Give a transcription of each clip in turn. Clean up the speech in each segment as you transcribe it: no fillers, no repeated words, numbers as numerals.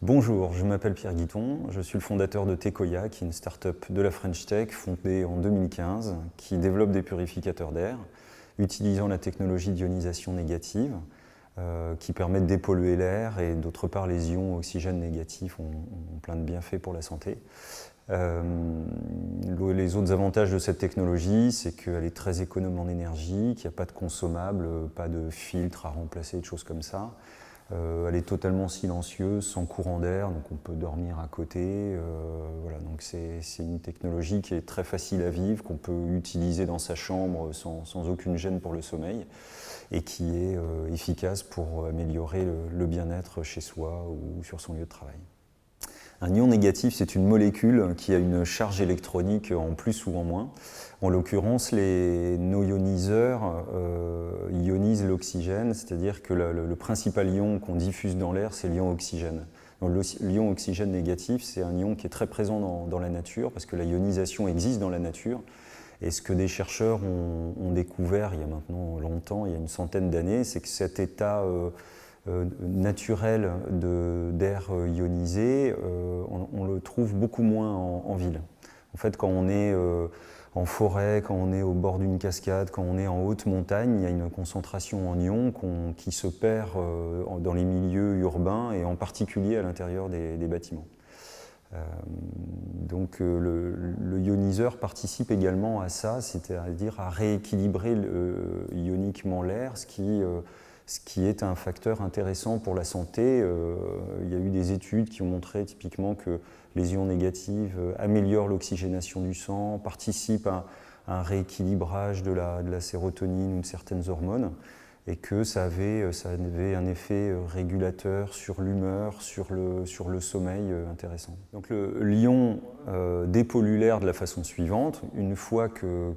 Bonjour, je m'appelle Pierre Guiton, je suis le fondateur de Tekoya, qui est une start-up de la French Tech fondée en 2015, qui développe des purificateurs d'air utilisant la technologie d'ionisation négative, qui permet de dépolluer l'air, et d'autre part les ions oxygène négatifs ont plein de bienfaits pour la santé. Les autres avantages de cette technologie, c'est qu'elle est très économe en énergie, qu'il n'y a pas de consommables, pas de filtres à remplacer, de choses comme ça. Elle est totalement silencieuse, sans courant d'air, donc on peut dormir à côté. Voilà, donc c'est une technologie qui est très facile à vivre, qu'on peut utiliser dans sa chambre sans aucune gêne pour le sommeil, et qui est efficace pour améliorer le bien-être chez soi ou sur son lieu de travail. Un ion négatif, c'est une molécule qui a une charge électronique en plus ou en moins. En l'occurrence, nos ioniseurs ionisent l'oxygène, c'est-à-dire que le principal ion qu'on diffuse dans l'air, c'est l'ion oxygène. L'ion oxygène négatif, c'est un ion qui est très présent dans la nature, parce que la ionisation existe dans la nature. Et ce que des chercheurs ont découvert il y a maintenant longtemps, il y a une centaine d'années, c'est que cet état naturel d'air ionisé, on le trouve beaucoup moins en ville. En fait, quand on est en forêt, quand on est au bord d'une cascade, quand on est en haute montagne, il y a une concentration en ions qui se perd dans les milieux urbains et en particulier à l'intérieur des bâtiments. Donc le ioniseur participe également à ça, c'est-à-dire à rééquilibrer ioniquement l'air, ce qui est un facteur intéressant pour la santé. Il y a eu des études qui ont montré typiquement que les ions négatifs améliorent l'oxygénation du sang, participent à un rééquilibrage de la sérotonine ou de certaines hormones, et que ça avait un effet régulateur sur l'humeur, sur le sommeil intéressant. Donc l'ion dépollue l'air de la façon suivante. Une fois que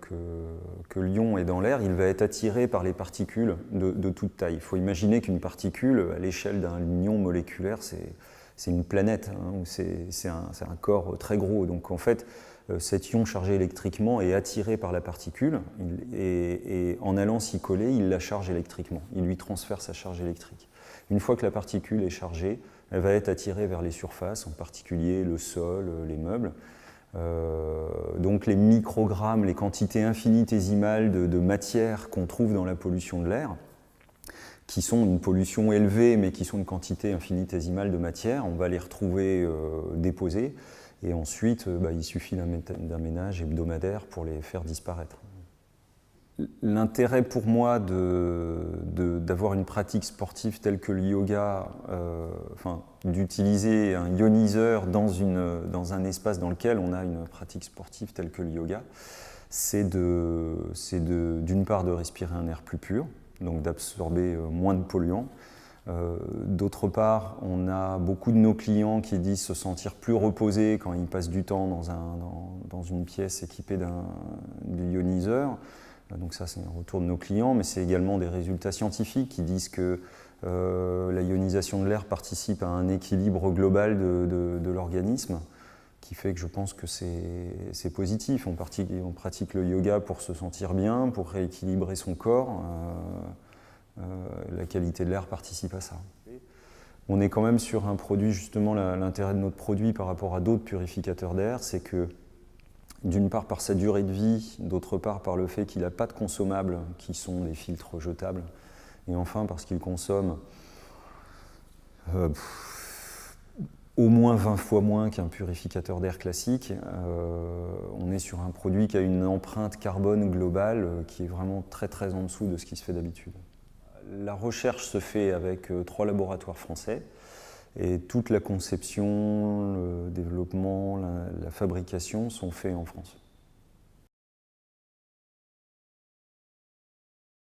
l'ion est dans l'air, il va être attiré par les particules de toute taille. Il faut imaginer qu'une particule, à l'échelle d'un ion moléculaire, c'est une planète, hein, c'est un corps très gros. Donc en fait, cet ion chargé électriquement est attiré par la particule et en allant s'y coller, il la charge électriquement. Il lui transfère sa charge électrique. Une fois que la particule est chargée, elle va être attirée vers les surfaces, en particulier le sol, les meubles. Donc les microgrammes, les quantités infinitésimales de matière qu'on trouve dans la pollution de l'air, qui sont une pollution élevée, mais qui sont une quantité infinitésimale de matière, on va les retrouver déposées. Et ensuite, il suffit d'un ménage hebdomadaire pour les faire disparaître. L'intérêt pour moi d'avoir une pratique sportive telle que le yoga, d'utiliser un ioniseur dans un espace dans lequel on a une pratique sportive telle que le yoga, c'est d'une part de respirer un air plus pur, donc d'absorber moins de polluants. D'autre part, on a beaucoup de nos clients qui disent se sentir plus reposés quand ils passent du temps dans une pièce équipée d'un ioniseur. Donc ça, c'est un retour de nos clients, mais c'est également des résultats scientifiques qui disent que la ionisation de l'air participe à un équilibre global de l'organisme, qui fait que je pense que c'est positif. On pratique le yoga pour se sentir bien, pour rééquilibrer son corps. La qualité de l'air participe à ça. On est quand même sur un produit, justement, l'intérêt de notre produit par rapport à d'autres purificateurs d'air, c'est que d'une part par sa durée de vie, d'autre part par le fait qu'il n'a pas de consommables qui sont des filtres jetables, et enfin parce qu'il consomme au moins 20 fois moins qu'un purificateur d'air classique. On est sur un produit qui a une empreinte carbone globale qui est vraiment très très en dessous de ce qui se fait d'habitude. La recherche se fait avec 3 laboratoires français et toute la conception, le développement, la fabrication sont faits en France.